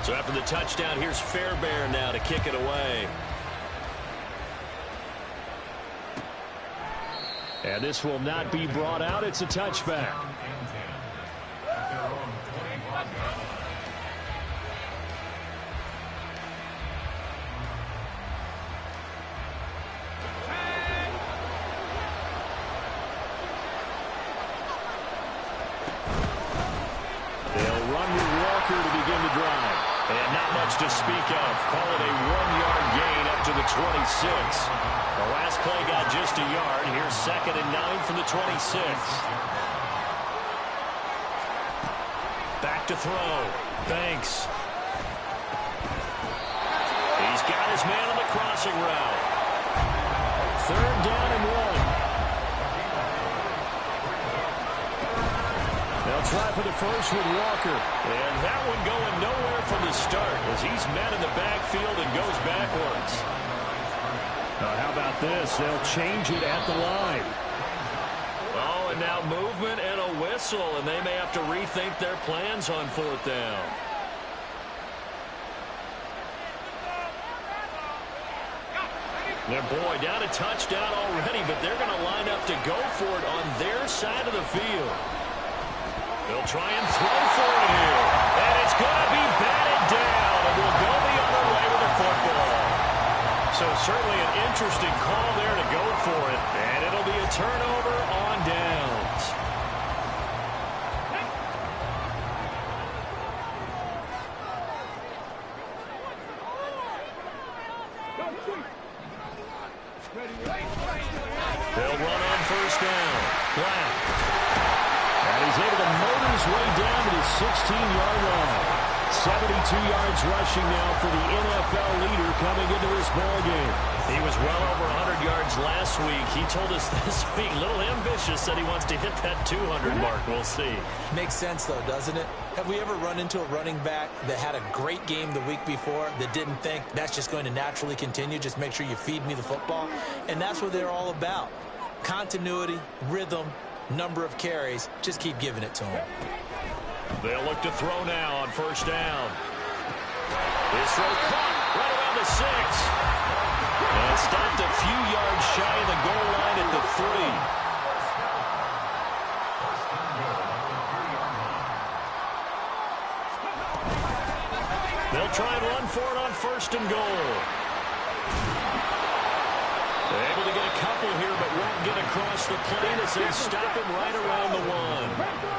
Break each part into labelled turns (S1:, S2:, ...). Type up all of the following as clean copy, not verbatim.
S1: So after the touchdown, here's Fairbairn now to kick it away.
S2: And this will not be brought out. It's a touchback. They'll run with Walker to begin the drive.
S1: And not much to speak of. Call it a 1-yard gain up to the 26. The last play got just a yard. Here's 2nd and 9 from the 26. Back to throw. Banks. He's got his man on the crossing route.
S2: 3rd down and 1. They'll try for the first with Walker.
S1: And that one going nowhere from the start as he's met in the backfield and goes backwards.
S2: How about this? They'll change it at the line.
S1: Oh, and now movement and a whistle, and they may have to rethink their plans on 4th down. Their boy down a touchdown already, but they're going to line up to go for it on their side of the field. They'll try and throw for it here. And it's going to be batted down, and will go the other way with the football. So certainly an interesting call there to go for it, and it'll be a turnover on downs. They'll run on 1st down. Black.
S2: And he's able to motor his way down to the 16-yard line. 72 yards rushing now for the NFL leader coming into this ball game.
S1: He was well over 100 yards last week. He told us this week, a little ambitious, said he wants to hit that 200 mark. We'll see.
S3: Makes sense, though, doesn't it? Have we ever run into a running back that had a great game the week before that didn't think that's just going to naturally continue? Just make sure you feed me the football. And that's what they're all about. Continuity, rhythm, number of carries. Just keep giving it to him.
S1: They'll look to throw now on 1st down. This throw caught right around the 6. And stopped a few yards shy of the goal line at the 3. They'll try and run for it on 1st and goal. They're able to get a couple here, but won't get across the plane as they stop him right around the 1.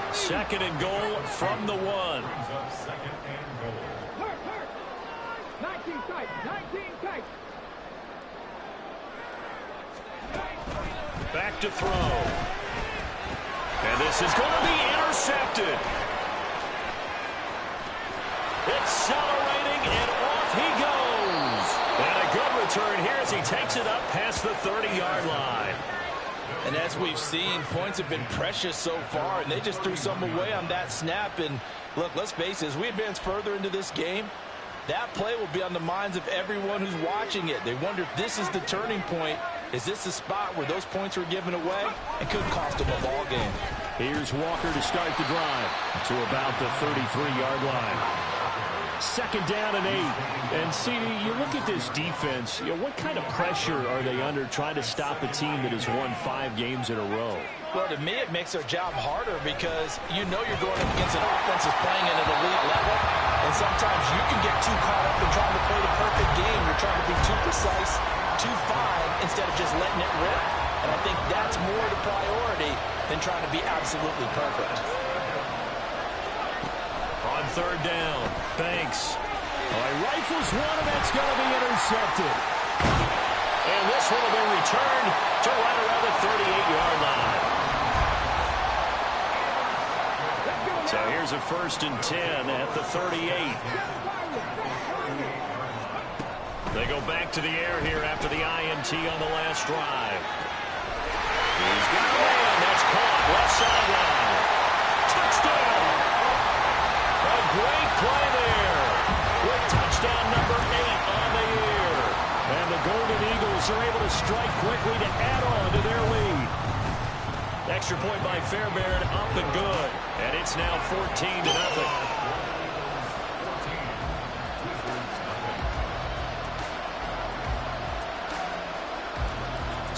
S1: 2nd and goal from the 1.
S4: 19 tight, 19 tight.
S1: Back to throw. And this is going to be intercepted. Accelerating, and off he goes. And a good return here as he takes it up past the 30-yard line.
S3: And as we've seen, points have been precious so far, and they just threw some away on that snap. And look, let's face it, as we advance further into this game, that play will be on the minds of everyone who's watching it. They wonder if this is the turning point. Is this the spot where those points were given away? It could cost them a ball game.
S2: Here's Walker to start the drive to about the 33-yard line. 2nd down and 8. And, CD, you look at this defense, what kind of pressure are they under trying to stop a team that has won 5 games in a row?
S3: Well, to me, it makes their job harder because you know you're going up against an offense that's playing at an elite level. And sometimes you can get too caught up in trying to play the perfect game. You're trying to be too precise, too fine, instead of just letting it rip. And I think that's more the priority than trying to be absolutely perfect.
S1: On 3rd down, Banks.
S2: He rifles one, and that's going to be intercepted.
S1: And this one will be returned to right around the 38-yard line. So here's a 1st and 10 at the 38. They go back to the air here after the INT on the last drive. He's got a man. That's caught. Left sideline. Touchdown. A great play there with touchdown number 8 on the year.
S2: And the Golden Eagles are able to strike quickly to add on to their lead.
S1: Extra point by Fairbairn, up and good. And it's now 14-0.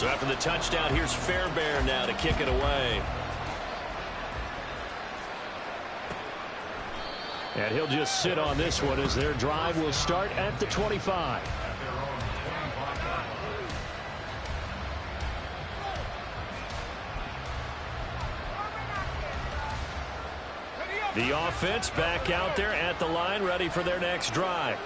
S1: So after the touchdown, here's Fairbairn now to kick it away.
S2: And he'll just sit on this one as their drive will start at the 25. The offense back out there at the line, ready for their next drive.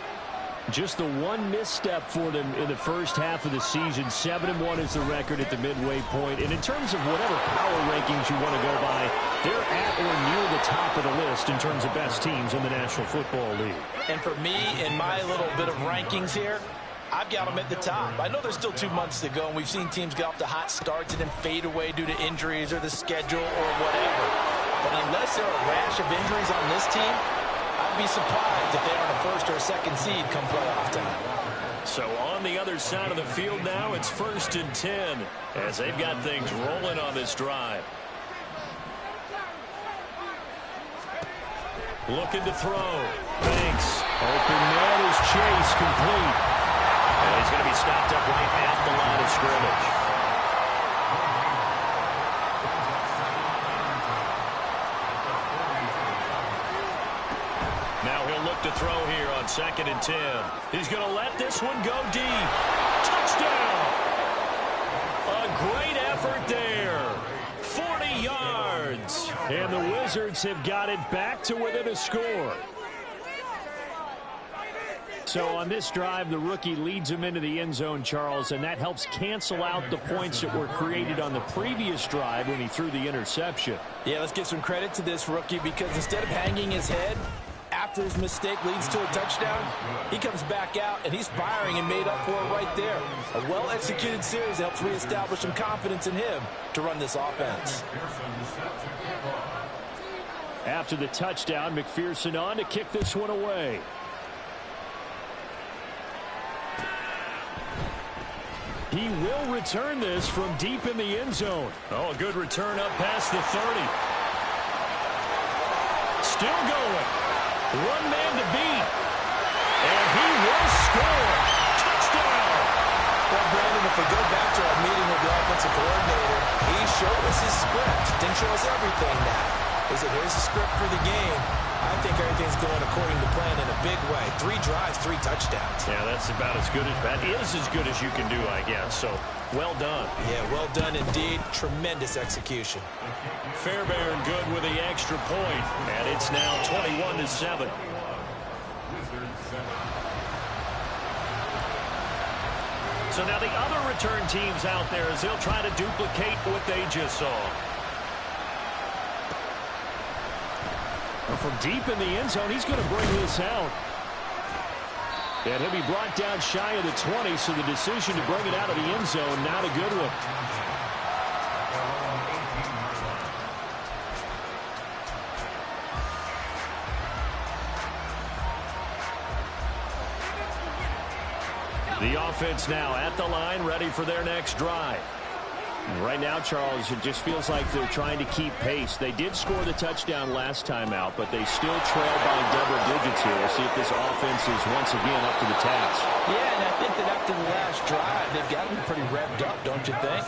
S2: Just the one misstep for them in the first half of the season. 7-1 is the record at the midway point. And in terms of whatever power rankings you want to go by, they're at or near the top of the list in terms of best teams in the National Football League.
S3: And for me, in my little bit of rankings here, I've got them at the top. I know there's still 2 months to go, and we've seen teams get off to hot starts and then fade away due to injuries or the schedule or whatever. But unless there are a rash of injuries on this team, I'd be surprised if they aren't a first or a second seed come playoff time.
S1: So on the other side of the field now, it's 1st and 10 as they've got things rolling on this drive. Looking to throw. Banks.
S2: Open man is Chase, complete.
S1: And he's going to be stopped up right at the line of scrimmage. To throw here on 2nd and 10. He's going to let this one go deep. Touchdown! A great effort there. 40 yards.
S2: And the Wizards have got it back to within a score. So on this drive, the rookie leads him into the end zone, Charles, and that helps cancel out the points that were created on the previous drive when he threw the interception.
S3: Yeah, let's give some credit to this rookie because instead of hanging his head after his mistake leads to a touchdown, he comes back out and he's firing and made up for it right there. A well-executed series helps reestablish some confidence in him to run this offense.
S2: After the touchdown, McPherson on to kick this one away. He will return this from deep in the end zone.
S1: Oh, a good return up past the 30. Still going. One man to beat. And he will score. Touchdown.
S3: Well, Brandon, if we go back to our meeting with the offensive coordinator, he showed us his script. Didn't show us everything now. He said, here's the script for the game. I think everything's going according to plan in a big way. 3 drives, 3 touchdowns.
S1: Yeah, that's about as good as that is as good as you can do, I guess. So, well done.
S3: Yeah, well done indeed. Tremendous execution.
S1: Fairbairn good with the extra point, and it's now 21-7. So now the other return teams out there as they'll try to duplicate what they just saw.
S2: From deep in the end zone, he's going to bring this out. And he'll be brought down shy of the 20, so the decision to bring it out of the end zone, not a good one. The offense now at the line, ready for their next drive. Right now, Charles, it just feels like they're trying to keep pace. They did score the touchdown last time out, but they still trail by double digits here. We'll see if this offense is once again up to the task.
S3: Yeah, and I think that after the last drive, they've got to be pretty revved up, don't you think?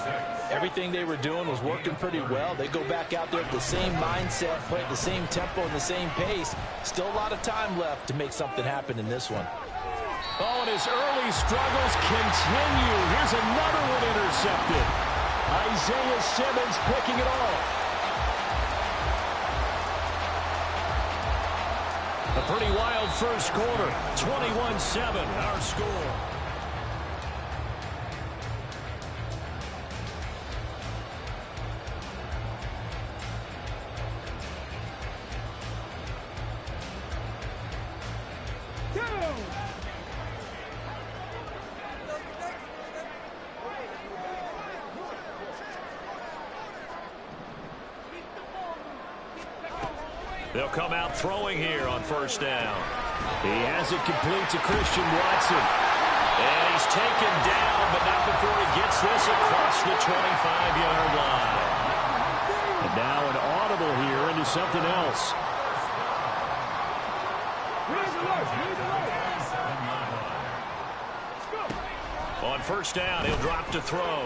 S3: Everything they were doing was working pretty well. They go back out there with the same mindset, play at the same tempo and the same pace. Still a lot of time left to make something happen in this one.
S2: Oh, and his early struggles continue. Here's another one intercepted. Isaiah Simmons picking it off. A pretty wild first quarter. 21-7, our score.
S1: They'll come out throwing here on first down.
S2: He has it complete to Christian Watson.
S1: And he's taken down, but not before he gets this across the 25-yard line.
S2: And now an audible here into something else.
S1: On first down, he'll drop to throw.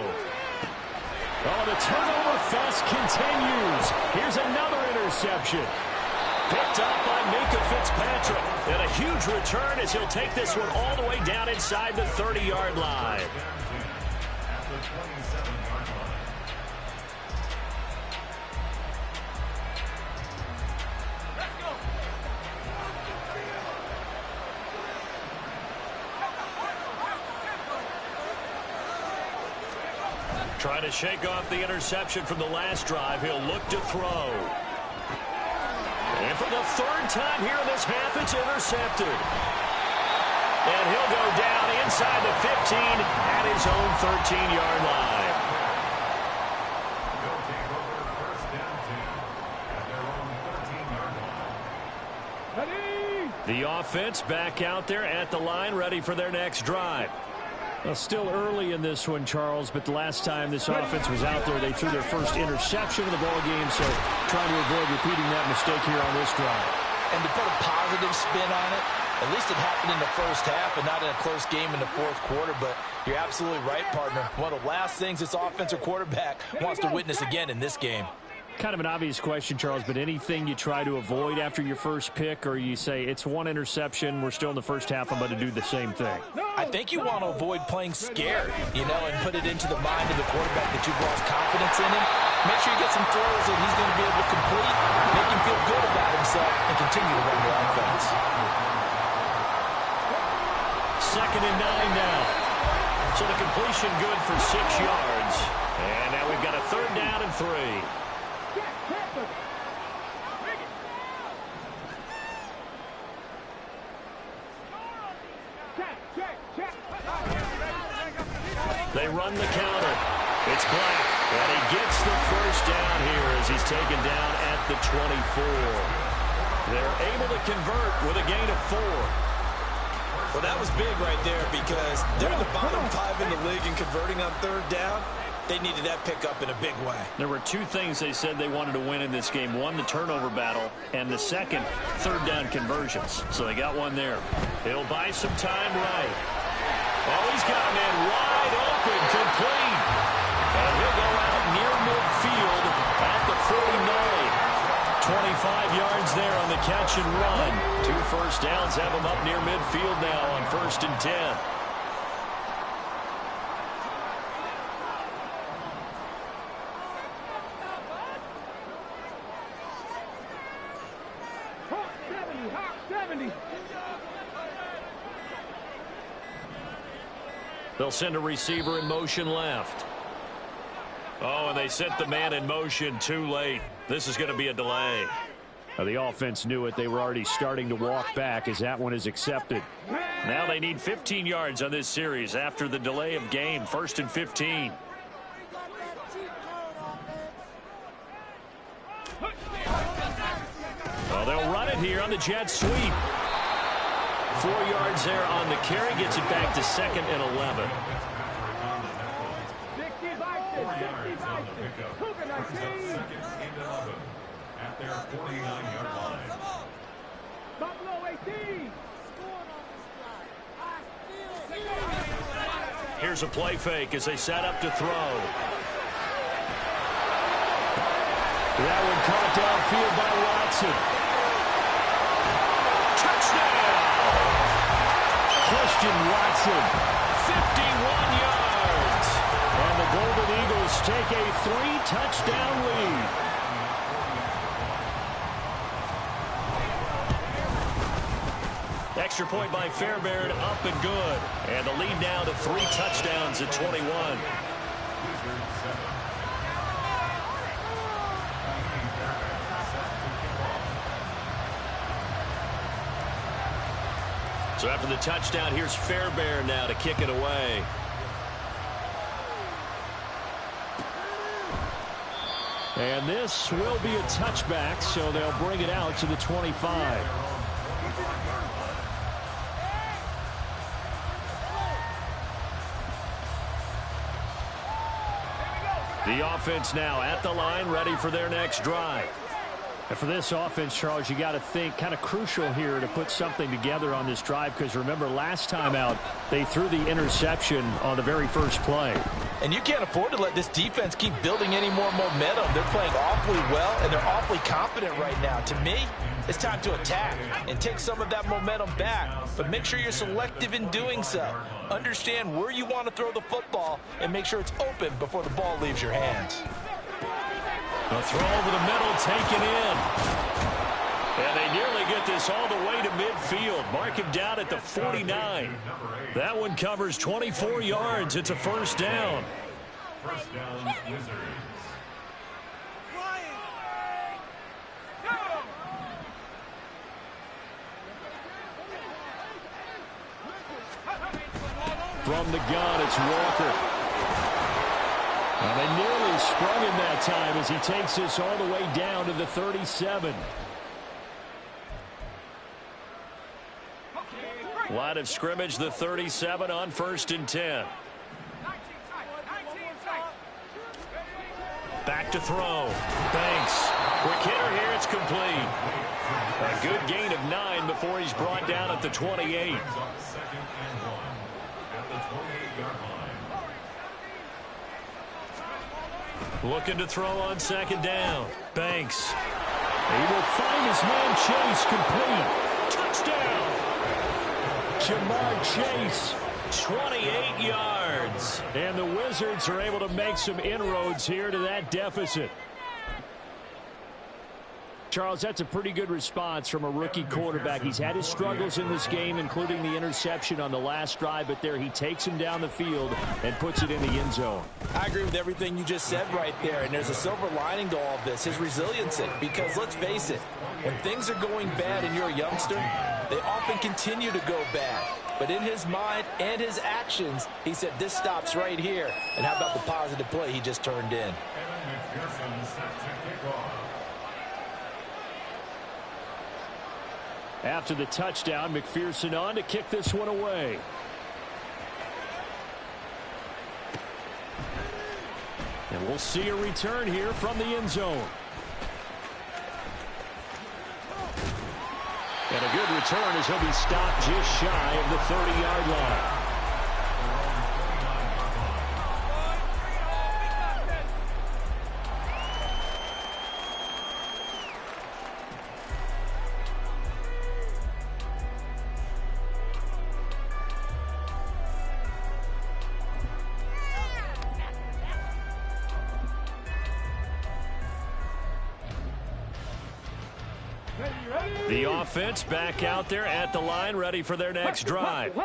S2: Oh, the turnover fest continues. Here's another interception.
S1: Picked up by Minka Fitzpatrick. And a huge return as he'll take this one all the way down inside the 30-yard line. Trying to shake off the interception from the last drive. He'll look to throw. And for the third time here in this half, it's intercepted. And he'll go down inside the 15 at his own 13-yard line. The offense back out there at the line, ready for their next drive.
S2: Well, still early in this one, Charles, but the last time this offense was out there, they threw their first interception of the ball game, so trying to avoid repeating that mistake here on this drive.
S3: And to put a positive spin on it, at least it happened in the first half and not in a close game in the fourth quarter, but you're absolutely right, partner. One of the last things this offensive quarterback wants to witness again in this game.
S2: Kind of an obvious question, Charles, but anything you try to avoid after your first pick, or you say it's one interception, we're still in the first half, I'm going to do the same thing?
S3: I think you want to avoid playing scared, and put it into the mind of the quarterback that you've lost confidence in him. Make sure you get some throws that he's going to be able to complete, make him feel good about himself, and continue to run the offense.
S1: 2nd and 9 now. So the completion good for 6 yards. And now we've got a 3rd down and 3. They run the counter. It's Black, and he gets the first down here as he's taken down at the 24. They're able to convert with a gain of 4.
S3: Well, that was big right there because they're the bottom 5 in the league in converting on 3rd down. They needed that pickup in a big way.
S1: There were 2 things they said they wanted to win in this game. One, the turnover battle, and the second, 3rd down conversions. So they got one there. It'll buy some time right. Oh, he's got a man wide open, complete. And he'll go out near midfield at the 49. 25 yards there on the catch and run. 2 first downs have him up near midfield now on 1st and 10. They'll send a receiver in motion left. Oh, and they sent the man in motion too late. This is going to be a delay.
S2: The offense knew it. They were already starting to walk back as that one is accepted.
S1: Now they need 15 yards on this series after the delay of game. 1st and 15. Oh, they'll run it here on the jet sweep. 4 yards there on the carry. Gets it back to 2nd and 11.
S4: 4 yards on the pickup. Brings up 2nd and 11 at their 49-yard line.
S1: Here's a play fake as they set up to throw.
S2: That one caught downfield by Watson.
S1: Touchdown!
S2: Christian Watson.
S1: 51 yards.
S2: And the Golden Eagles take a 3-touchdown lead.
S1: Extra point by Fairbairn, up and good. And the lead now to 3 touchdowns at 21. So after the touchdown, here's Fairbairn now to kick it away.
S2: And this will be a touchback, so they'll bring it out to the 25.
S1: The offense now at the line, ready for their next drive.
S2: And for this offense, Charles, you got to think kind of crucial here to put something together on this drive, because remember last time out, they threw the interception on the very first play.
S3: And you can't afford to let this defense keep building any more momentum. They're playing awfully well, and they're awfully confident right now. To me, it's time to attack and take some of that momentum back. But make sure you're selective in doing so. Understand where you want to throw the football and make sure it's open before the ball leaves your hands.
S1: A throw over the middle, taken in. And they nearly get this all the way to midfield. Mark him down at the 49. That one covers 24 yards. It's a first down.
S4: First down, Wizards.
S2: From the gun, it's Walker. And they nearly sprung him that time as he takes this all the way down to the 37.
S1: Line of scrimmage, the 37 on 1st and 10. Back to throw. Banks. Quick hitter here. It's complete. A good gain of 9 before he's brought down at the 28.
S4: Second and 1 at the 28-yard line.
S1: Looking to throw on 2nd down. Banks.
S2: He will find his man Chase complete.
S1: Touchdown.
S2: Jamar Chase.
S1: 28 yards.
S2: And the Wizards are able to make some inroads here to that deficit. Charles, that's a pretty good response from a rookie quarterback. He's had his struggles in this game, including the interception on the last drive, but there he takes him down the field and puts it in the end zone.
S3: I agree with everything you just said right there, and there's a silver lining to all of this, his resiliency, because let's face it, when things are going bad and you're a youngster, they often continue to go bad. But in his mind and his actions, he said, this stops right here. And how about the positive play he just turned in?
S2: After the touchdown, McPherson on to kick this one away. And we'll see a return here from the end zone. And a good return as he'll be stopped just shy of the 30-yard line.
S1: The offense back out there at the line, ready for their next drive.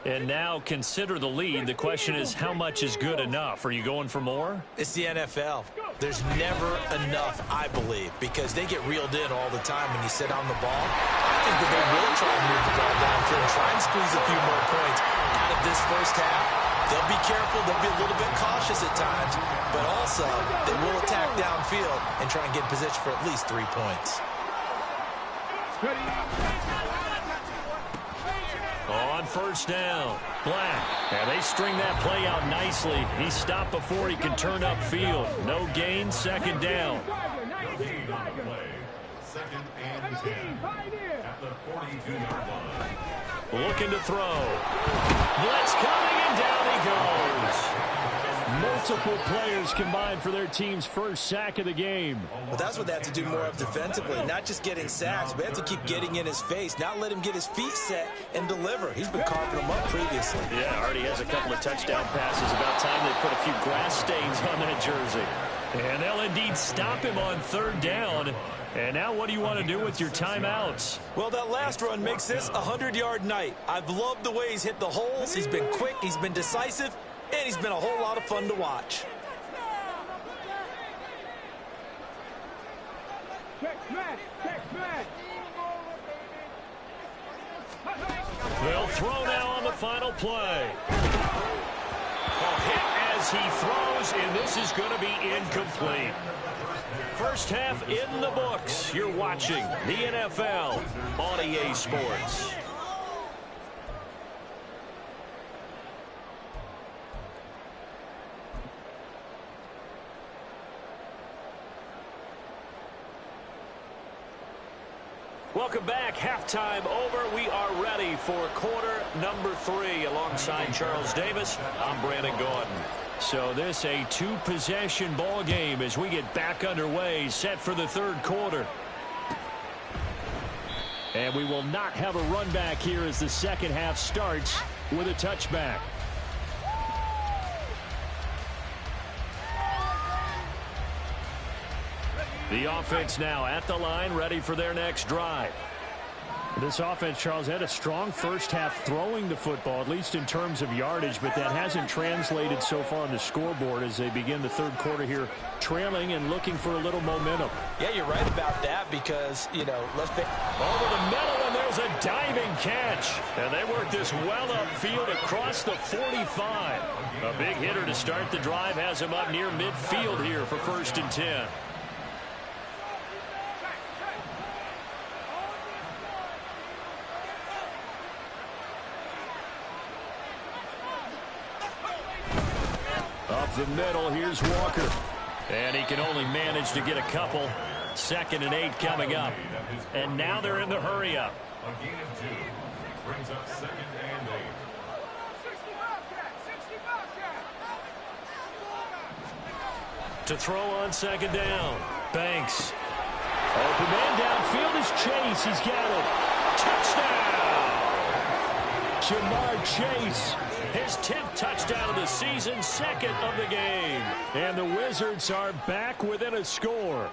S1: And now consider the lead. The question is, how much is good enough? Are you going for more?
S3: It's the NFL. There's never enough, I believe, because they get reeled in all the time when you sit on the ball. I think that they will try and move the ball downfield and try and squeeze a few more points out of this first half. They'll be careful. They'll be a little bit cautious at times, but also they will attack downfield and try and get in position for at least 3 points.
S1: On first down, Black. And they string that play out nicely. He stopped before he can turn upfield. No gain, 2nd down.
S4: Second and 10 at the 42-yard line.
S1: Looking to throw. Blitz coming, and down he goes.
S2: Multiple players combined for their team's first sack of the game.
S3: But that's what they have to do more of defensively, not just getting sacks, but they have to keep getting in his face, not let him get his feet set and deliver. He's been carving them up previously.
S1: Yeah, already has a couple of touchdown passes. About time they put a few grass stains on that jersey. And they'll indeed stop him on 3rd down. And now what do you want to do with your timeouts?
S3: Well, that last run makes this a 100-yard night. I've loved the way he's hit the holes. He's been quick, he's been decisive, and he's been a whole lot of fun to watch.
S1: They'll throw now on the final play. A hit as he throws, and this is going to be incomplete. First half in the books. You're watching the NFL on EA Sports. Welcome back. Halftime over. We are ready for quarter number 3. Alongside Charles Davis, I'm Brandon Gordon. So this a two-possession ball game as we get back underway, set for the third quarter.
S2: And we will not have a run back here as the second half starts with a touchback.
S1: The offense now at the line, ready for their next drive.
S2: This offense, Charles, had a strong first half throwing the football, at least in terms of yardage, but that hasn't translated so far on the scoreboard as they begin the third quarter here, trailing and looking for a little momentum.
S3: Yeah, you're right about that because, you know,
S1: over the middle, and there's a diving catch. And they work this well upfield across the 45. A big hitter to start the drive has him up near midfield here for 1st and 10. Up the middle, here's Walker. And he can only manage to get a couple. 2nd and 8 coming up. And now they're in the hurry-up.
S4: A gain of 2 brings up 2nd and 8.
S1: To throw on 2nd down. Banks. Open man downfield is Chase. He's got it. Touchdown! Jamar Chase. His 10th touchdown of the season, 2nd of the game.
S2: And the Wizards are back within a score.